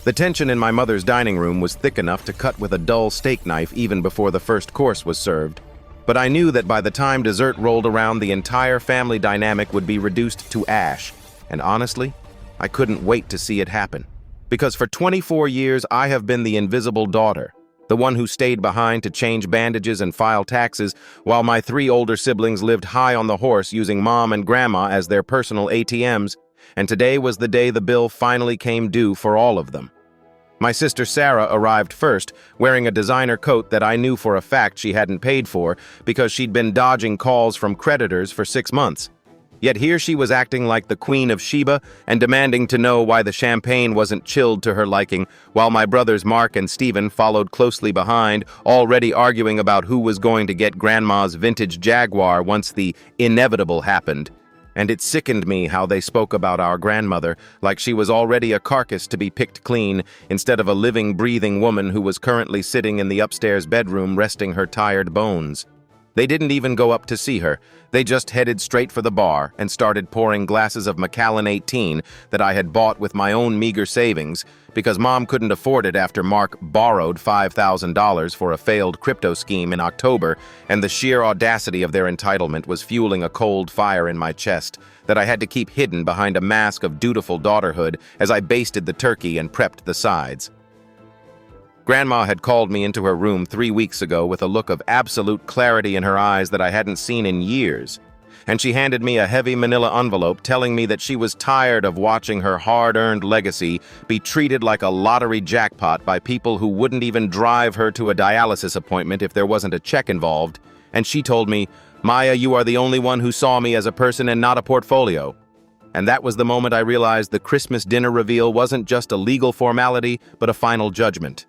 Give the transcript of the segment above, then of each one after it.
The tension in my mother's dining room was thick enough to cut with a dull steak knife even before the first course was served. But I knew that by the time dessert rolled around, the entire family dynamic would be reduced to ash. And honestly, I couldn't wait to see it happen. Because for 24 years, I have been the invisible daughter, the one who stayed behind to change bandages and file taxes, while my 3 older siblings lived high on the horse using mom and grandma as their personal ATMs, and today was the day the bill finally came due for all of them. My sister Sarah arrived first, wearing a designer coat that I knew for a fact she hadn't paid for because she'd been dodging calls from creditors for 6 months. Yet here she was acting like the Queen of Sheba and demanding to know why the champagne wasn't chilled to her liking, while my brothers Mark and Stephen followed closely behind, already arguing about who was going to get Grandma's vintage Jaguar once the inevitable happened. And it sickened me how they spoke about our grandmother like she was already a carcass to be picked clean instead of a living, breathing woman who was currently sitting in the upstairs bedroom resting her tired bones. They didn't even go up to see her. They just headed straight for the bar and started pouring glasses of Macallan 18 that I had bought with my own meager savings because Mom couldn't afford it after Mark borrowed $5,000 for a failed crypto scheme in October, and the sheer audacity of their entitlement was fueling a cold fire in my chest that I had to keep hidden behind a mask of dutiful daughterhood as I basted the turkey and prepped the sides. Grandma had called me into her room 3 weeks ago with a look of absolute clarity in her eyes that I hadn't seen in years, and she handed me a heavy manila envelope telling me that she was tired of watching her hard-earned legacy be treated like a lottery jackpot by people who wouldn't even drive her to a dialysis appointment if there wasn't a check involved, and she told me, "Maya, you are the only one who saw me as a person and not a portfolio." And that was the moment I realized the Christmas dinner reveal wasn't just a legal formality, but a final judgment.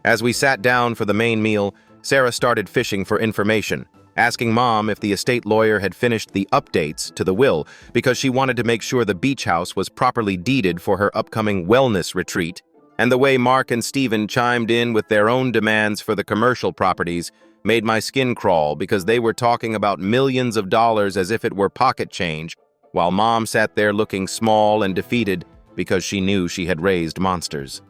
As we sat down for the main meal, Sarah started fishing for information, asking Mom if the estate lawyer had finished the updates to the will because she wanted to make sure the beach house was properly deeded for her upcoming wellness retreat. And the way Mark and Stephen chimed in with their own demands for the commercial properties made my skin crawl because they were talking about millions of dollars as if it were pocket change, while Mom sat there looking small and defeated because she knew she had raised monsters.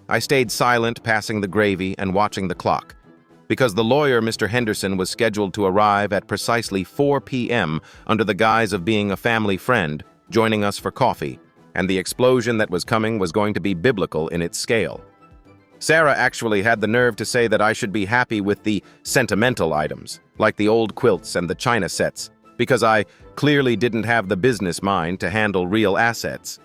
I stayed silent, passing the gravy and watching the clock, because the lawyer, Mr. Henderson, was scheduled to arrive at precisely 4 p.m. under the guise of being a family friend, joining us for coffee, and the explosion that was coming was going to be biblical in its scale. Sarah actually had the nerve to say that I should be happy with the sentimental items, like the old quilts and the china sets, because I clearly didn't have the business mind to handle real assets.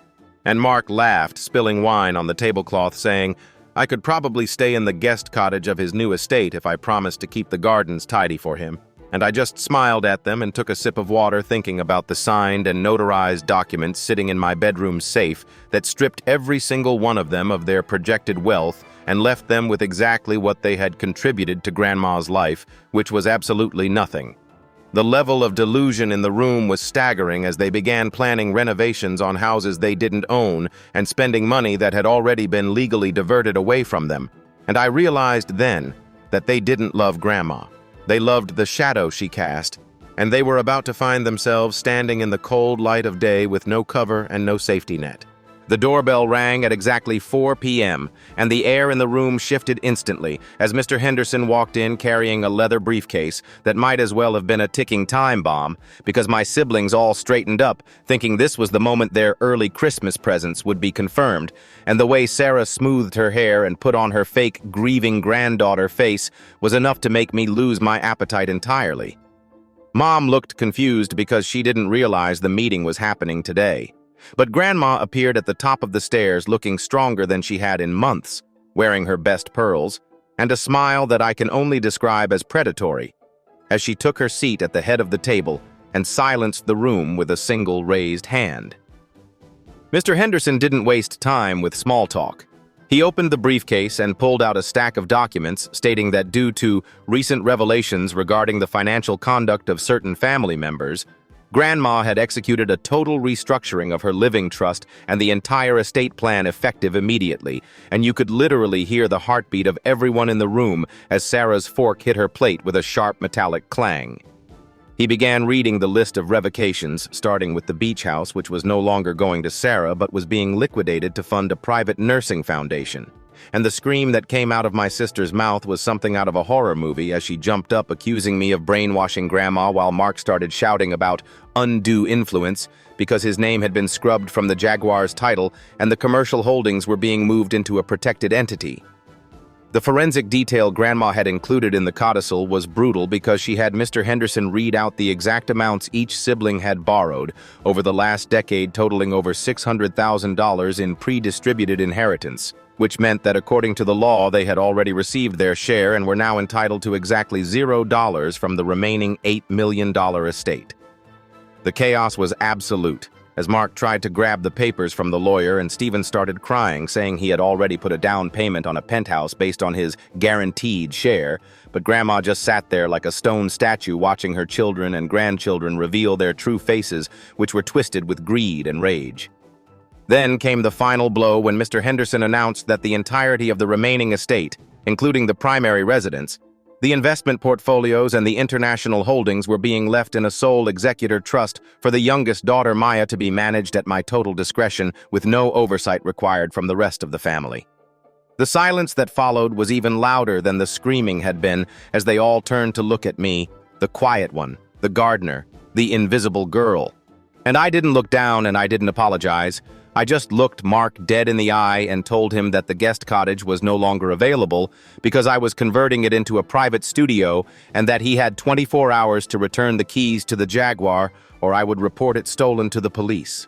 And Mark laughed, spilling wine on the tablecloth, saying, I could probably stay in the guest cottage of his new estate if I promised to keep the gardens tidy for him. And I just smiled at them and took a sip of water, thinking about the signed and notarized documents sitting in my bedroom safe that stripped every single one of them of their projected wealth and left them with exactly what they had contributed to Grandma's life, which was absolutely nothing. The level of delusion in the room was staggering as they began planning renovations on houses they didn't own and spending money that had already been legally diverted away from them. And I realized then that they didn't love Grandma. They loved the shadow she cast, and they were about to find themselves standing in the cold light of day with no cover and no safety net. The doorbell rang at exactly 4 p.m., and the air in the room shifted instantly as Mr. Henderson walked in carrying a leather briefcase that might as well have been a ticking time bomb, because my siblings all straightened up, thinking this was the moment their early Christmas presents would be confirmed, and the way Sarah smoothed her hair and put on her fake grieving granddaughter face was enough to make me lose my appetite entirely. Mom looked confused because she didn't realize the meeting was happening today. But Grandma appeared at the top of the stairs looking stronger than she had in months, wearing her best pearls, and a smile that I can only describe as predatory, as she took her seat at the head of the table and silenced the room with a single raised hand. Mr. Henderson didn't waste time with small talk. He opened the briefcase and pulled out a stack of documents stating that due to recent revelations regarding the financial conduct of certain family members, Grandma had executed a total restructuring of her living trust and the entire estate plan effective immediately, and you could literally hear the heartbeat of everyone in the room as Sarah's fork hit her plate with a sharp metallic clang. He began reading the list of revocations, starting with the beach house, which was no longer going to Sarah but was being liquidated to fund a private nursing foundation. And the scream that came out of my sister's mouth was something out of a horror movie as she jumped up accusing me of brainwashing Grandma while Mark started shouting about undue influence because his name had been scrubbed from the Jaguars' title and the commercial holdings were being moved into a protected entity. The forensic detail Grandma had included in the codicil was brutal because she had Mr. Henderson read out the exact amounts each sibling had borrowed over the last decade, totaling over $600,000 in pre-distributed inheritance, which meant that according to the law they had already received their share and were now entitled to exactly $0 from the remaining $8 million estate. The chaos was absolute, as Mark tried to grab the papers from the lawyer and Stephen started crying, saying he had already put a down payment on a penthouse based on his guaranteed share, but Grandma just sat there like a stone statue watching her children and grandchildren reveal their true faces, which were twisted with greed and rage. Then came the final blow when Mr. Henderson announced that the entirety of the remaining estate, including the primary residence, the investment portfolios and the international holdings were being left in a sole executor trust for the youngest daughter Maya to be managed at my total discretion with no oversight required from the rest of the family. The silence that followed was even louder than the screaming had been as they all turned to look at me, the quiet one, the gardener, the invisible girl. And I didn't look down and I didn't apologize. I just looked Mark dead in the eye and told him that the guest cottage was no longer available because I was converting it into a private studio and that he had 24 hours to return the keys to the Jaguar or I would report it stolen to the police.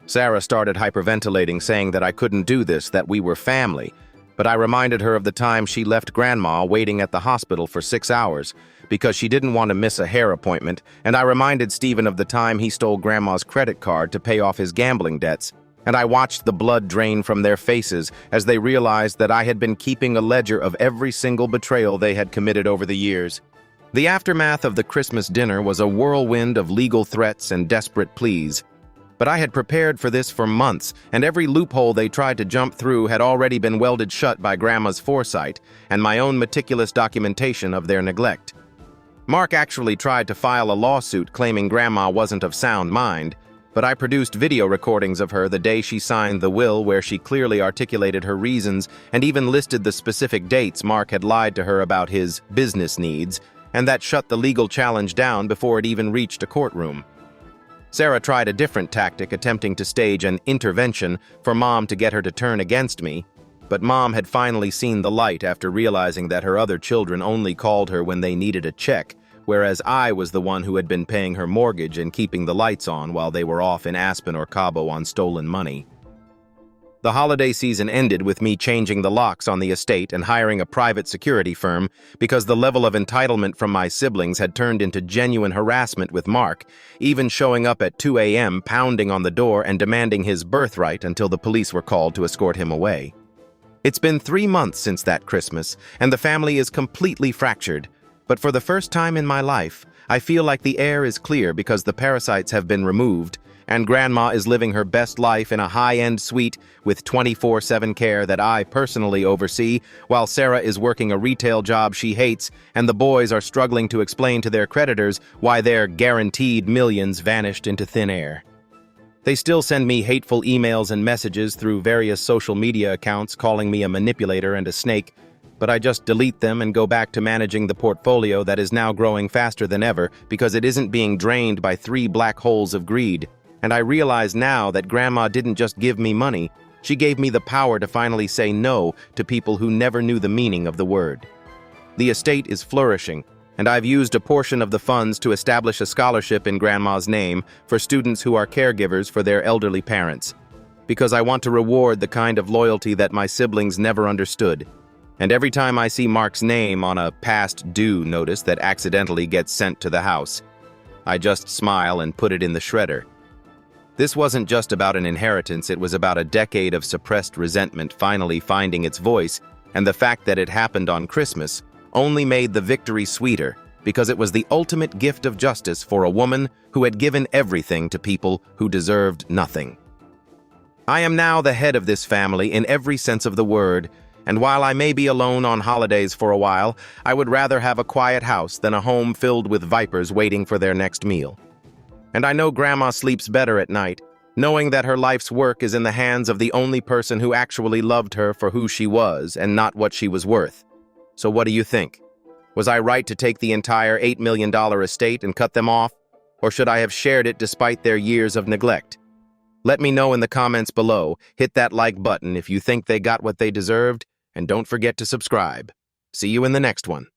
Sarah started hyperventilating, saying that I couldn't do this, that we were family, but I reminded her of the time she left Grandma waiting at the hospital for 6 hours because she didn't want to miss a hair appointment, and I reminded Stephen of the time he stole Grandma's credit card to pay off his gambling debts, and I watched the blood drain from their faces as they realized that I had been keeping a ledger of every single betrayal they had committed over the years. The aftermath of the Christmas dinner was a whirlwind of legal threats and desperate pleas. But I had prepared for this for months, and every loophole they tried to jump through had already been welded shut by Grandma's foresight and my own meticulous documentation of their neglect. Mark actually tried to file a lawsuit claiming Grandma wasn't of sound mind, but I produced video recordings of her the day she signed the will where she clearly articulated her reasons and even listed the specific dates Mark had lied to her about his business needs, and that shut the legal challenge down before it even reached a courtroom. Sarah tried a different tactic, attempting to stage an intervention for Mom to get her to turn against me, but Mom had finally seen the light after realizing that her other children only called her when they needed a check, whereas I was the one who had been paying her mortgage and keeping the lights on while they were off in Aspen or Cabo on stolen money. The holiday season ended with me changing the locks on the estate and hiring a private security firm because the level of entitlement from my siblings had turned into genuine harassment with Mark, even showing up at 2 a.m. pounding on the door and demanding his birthright until the police were called to escort him away. It's been 3 months since that Christmas, and the family is completely fractured. But for the first time in my life, I feel like the air is clear because the parasites have been removed, and Grandma is living her best life in a high-end suite with 24/7 care that I personally oversee, while Sarah is working a retail job she hates, and the boys are struggling to explain to their creditors why their guaranteed millions vanished into thin air. They still send me hateful emails and messages through various social media accounts calling me a manipulator and a snake, but I just delete them and go back to managing the portfolio that is now growing faster than ever because it isn't being drained by 3 black holes of greed. And I realize now that Grandma didn't just give me money, she gave me the power to finally say no to people who never knew the meaning of the word. The estate is flourishing, and I've used a portion of the funds to establish a scholarship in Grandma's name for students who are caregivers for their elderly parents, because I want to reward the kind of loyalty that my siblings never understood. And every time I see Mark's name on a past due notice that accidentally gets sent to the house, I just smile and put it in the shredder. This wasn't just about an inheritance, it was about a decade of suppressed resentment finally finding its voice, and the fact that it happened on Christmas only made the victory sweeter because it was the ultimate gift of justice for a woman who had given everything to people who deserved nothing. I am now the head of this family in every sense of the word, And while I may be alone on holidays for a while, I would rather have a quiet house than a home filled with vipers waiting for their next meal. And I know Grandma sleeps better at night, knowing that her life's work is in the hands of the only person who actually loved her for who she was and not what she was worth. So what do you think? Was I right to take the entire $8 million estate and cut them off? Or should I have shared it despite their years of neglect? Let me know in the comments below. Hit that like button if you think they got what they deserved, and don't forget to subscribe. See you in the next one.